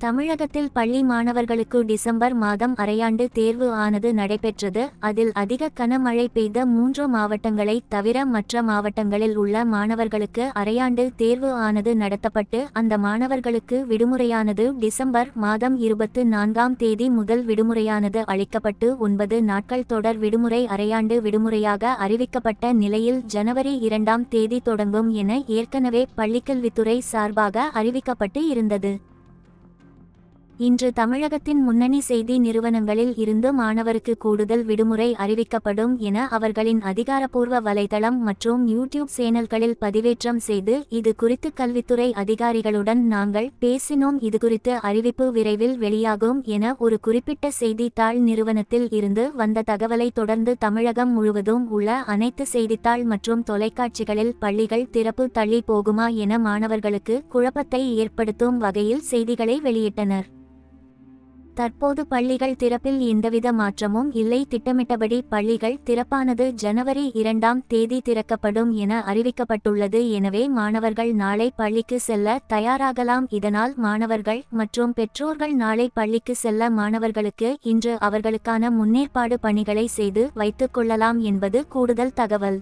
தமிழகத்தில் பள்ளி மாணவர்களுக்கு டிசம்பர் மாதம் அரையாண்டு தேர்வு ஆனது நடைபெற்றது. அதில் அதிக கனமழை பெய்த 3 மாவட்டங்களை தவிர மற்ற மாவட்டங்களில் உள்ள மாணவர்களுக்கு அரையாண்டு தேர்வு ஆனது நடத்தப்பட்டு அந்த மாணவர்களுக்கு விடுமுறையானது டிசம்பர் மாதம் 24ஆம் தேதி முதல் விடுமுறையானது அளிக்கப்பட்டு 9 நாட்கள் தொடர் விடுமுறை அரையாண்டு விடுமுறையாக அறிவிக்கப்பட்ட நிலையில் ஜனவரி 2ஆம் தேதி தொடங்கும் என ஏற்கனவே பள்ளிக்கல்வித்துறை சார்பாக அறிவிக்கப்பட்டு இருந்தது. இன்று தமிழகத்தின் முன்னணி செய்தி நிறுவனங்களில் இருந்து மாணவருக்கு கூடுதல் விடுமுறை அறிவிக்கப்படும் என அவர்களின் அதிகாரப்பூர்வ வலைதளம் மற்றும் யூடியூப் சேனல்களில் பதிவேற்றம் செய்து இது குறித்து கல்வித்துறை அதிகாரிகளுடன் நாங்கள் பேசினோம். இதுகுறித்து அறிவிப்பு விரைவில் வெளியாகும் என ஒரு குறிப்பிட்ட செய்தித்தாள் நிறுவனத்தில் இருந்து வந்த தகவலை தொடர்ந்து தமிழகம் முழுவதும் உள்ள அனைத்து செய்தித்தாள் மற்றும் தொலைக்காட்சிகளில் பள்ளிகள் திறப்பு தள்ளி போகுமா என மாணவர்களுக்கு குழப்பத்தை ஏற்படுத்தும் வகையில் செய்திகளை வெளியிட்டனர். தற்போது பள்ளிகள் திறப்பில் எந்தவித மாற்றமும் இல்லை. திட்டமிட்டபடி பள்ளிகள் திறப்பானது ஜனவரி 2ஆம் தேதி திறக்கப்படும் என அறிவிக்கப்பட்டுள்ளது. எனவே மாணவர்கள் நாளை பள்ளிக்கு செல்ல தயாராகலாம். இதனால் மாணவர்கள் மற்றும் பெற்றோர்கள் நாளை பள்ளிக்கு செல்ல மாணவர்களுக்கு இன்று அவர்களுக்கான முன்னேற்பாடு பணிகளை செய்து வைத்துக் கொள்ளலாம் என்பது கூடுதல் தகவல்.